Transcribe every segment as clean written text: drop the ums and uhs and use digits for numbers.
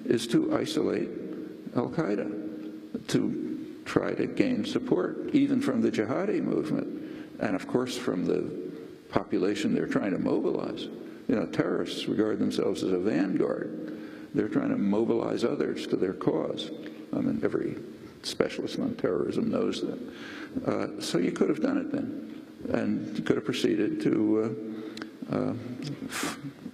is to isolate al-Qaeda, to try to gain support, even from the jihadi movement, and of course from the population they're trying to mobilize. You know, terrorists regard themselves as a vanguard. They're trying to mobilize others to their cause. I mean, every specialist on terrorism knows that. So you could have done it then, and you could have proceeded to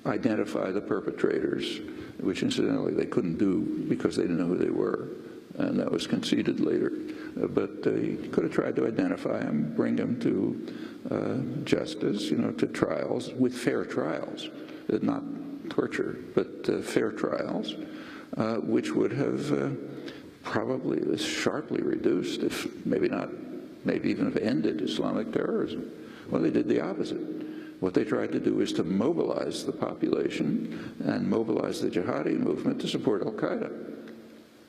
identify the perpetrators, which incidentally they couldn't do because they didn't know who they were, and that was conceded later. But you could have tried to identify them, bring them to justice, you know, to trials, with fair trials, not torture, but fair trials, which would have probably sharply reduced, if maybe not, maybe even have ended Islamic terrorism. Well, they did the opposite. What they tried to do is to mobilize the population and mobilize the jihadi movement to support al-Qaeda.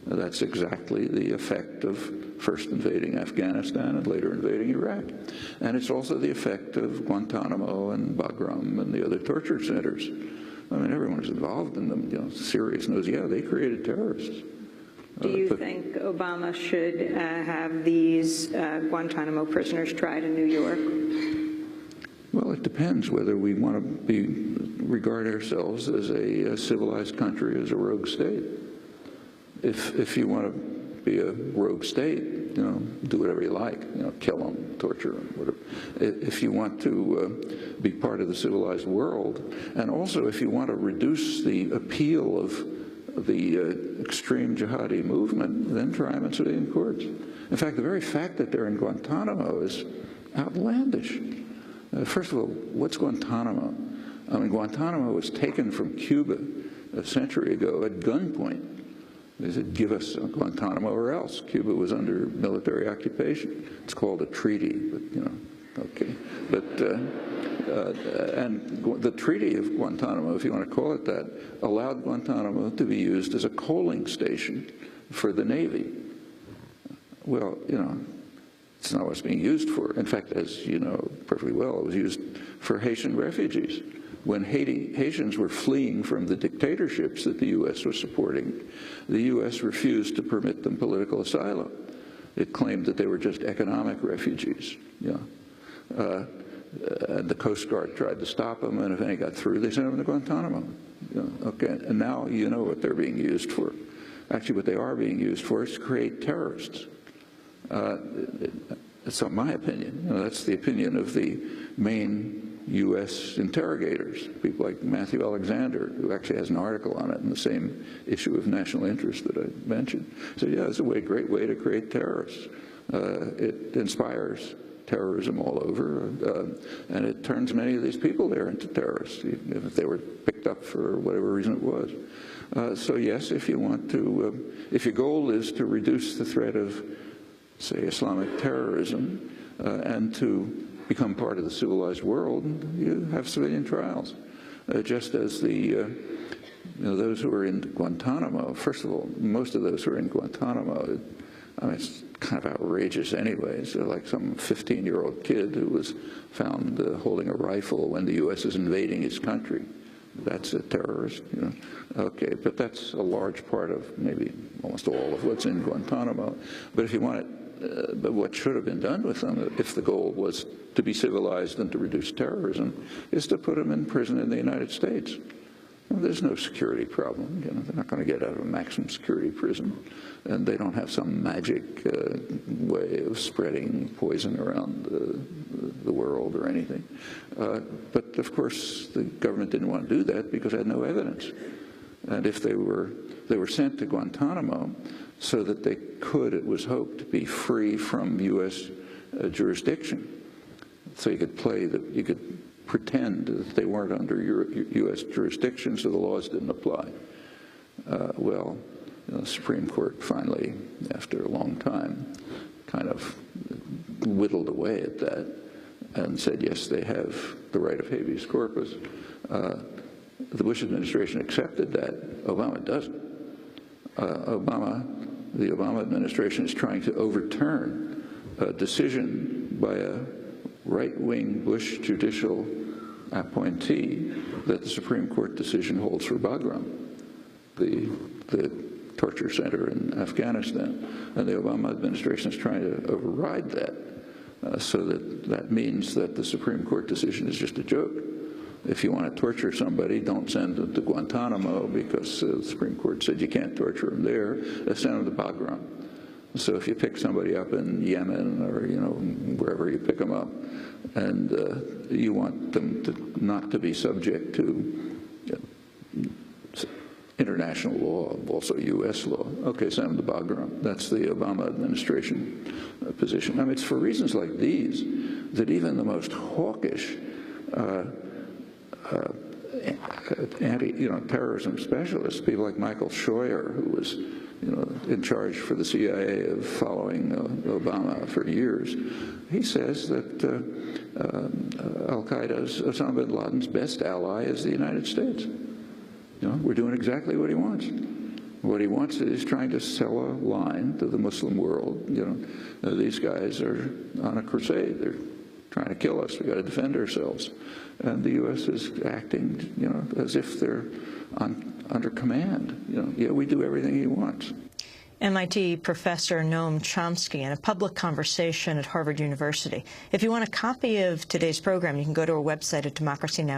That's exactly the effect of first invading Afghanistan and later invading Iraq. And it's also the effect of Guantanamo and Bagram and the other torture centers. I mean, everyone who's involved in them, you know, serious knows, yeah, they created terrorists. Do you think Obama should have these Guantanamo prisoners tried in New York? Well, it depends whether we want to regard ourselves as a civilized country, as a rogue state. If you want to be a rogue state, you know, do whatever you like, you know, kill them, torture them, whatever. If you want to be part of the civilized world, and also if you want to reduce the appeal of the extreme jihadi movement, then try them in civilian courts. In fact, the very fact that they're in Guantanamo is outlandish. First of all, what's Guantanamo? I mean, Guantanamo was taken from Cuba a century ago at gunpoint. They said, give us Guantanamo or else. Cuba was under military occupation. It's called a treaty, but, you know, okay. But, and the Treaty of Guantanamo, if you want to call it that, allowed Guantanamo to be used as a coaling station for the Navy. Well, you know, it's not what it's being used for. In fact, as you know perfectly well, it was used for Haitian refugees. When Haitians were fleeing from the dictatorships that the U.S. was supporting, the U.S. refused to permit them political asylum. It claimed that they were just economic refugees. You know. And the Coast Guard tried to stop them, and if any got through, they sent them to Guantanamo. You know, okay, and now you know what they're being used for. Actually, what they are being used for is to create terrorists. That's not my opinion. You know, that's the opinion of the main U.S. interrogators, people like Matthew Alexander, who actually has an article on it in the same issue of National Interest that I mentioned. So yeah, it's a great way to create terrorists. It inspires terrorism all over, and it turns many of these people there into terrorists, even if they were picked up for whatever reason it was. So yes, if you want to, if your goal is to reduce the threat of, say, Islamic terrorism, and to become part of the civilized world, you have civilian trials. Just as the, you know, those who are in Guantanamo, first of all, most of those who are in Guantanamo, I mean, it's kind of outrageous anyway. So like some 15-year-old kid who was found holding a rifle when the U.S. is invading his country. That's a terrorist, you know. Okay, but that's a large part of maybe almost all of what's in Guantanamo. But if you want it, but what should have been done with them, if the goal was to be civilized and to reduce terrorism, is to put them in prison in the United States. Well, there's no security problem. You know, they're not going to get out of a maximum security prison, and they don't have some magic way of spreading poison around the world or anything. But of course, the government didn't want to do that because it had no evidence. And if they were sent to Guantanamo so that they could, it was hoped, be free from U.S. jurisdiction. So you could play that, you could pretend that they weren't under U.S. jurisdiction, so the laws didn't apply. Well, the Supreme Court finally, after a long time, kind of whittled away at that and said, yes, they have the right of habeas corpus. The Bush administration accepted that. Obama doesn't. The Obama administration is trying to overturn a decision by a right-wing Bush judicial appointee that the Supreme Court decision holds for Bagram. the torture center in Afghanistan. And the Obama administration is trying to override that, so that means that the Supreme Court decision is just a joke. If you want to torture somebody, don't send them to Guantanamo, because the Supreme Court said you can't torture them there. Send them to Bagram. So if you pick somebody up in Yemen or, wherever you pick them up, and you want them not to be subject to international law, also U.S. law, okay, send them to Bagram. That's the Obama administration position. I mean, it's for reasons like these that even the most hawkish terrorism specialists, people like Michael Scheuer, who was in charge for the CIA of following Obama for years, he says that Al-Qaeda's, Osama bin Laden's best ally is the United States. We're doing exactly what he wants. What he wants is trying to sell a line to the Muslim world. These guys are on a crusade. They're trying to kill us. We've got to defend ourselves. And the U.S. is acting, as if they're under command. Yeah, we do everything he wants. MIT professor Noam Chomsky in a public conversation at Harvard University. If you want a copy of today's program, you can go to our website at Democracy Now!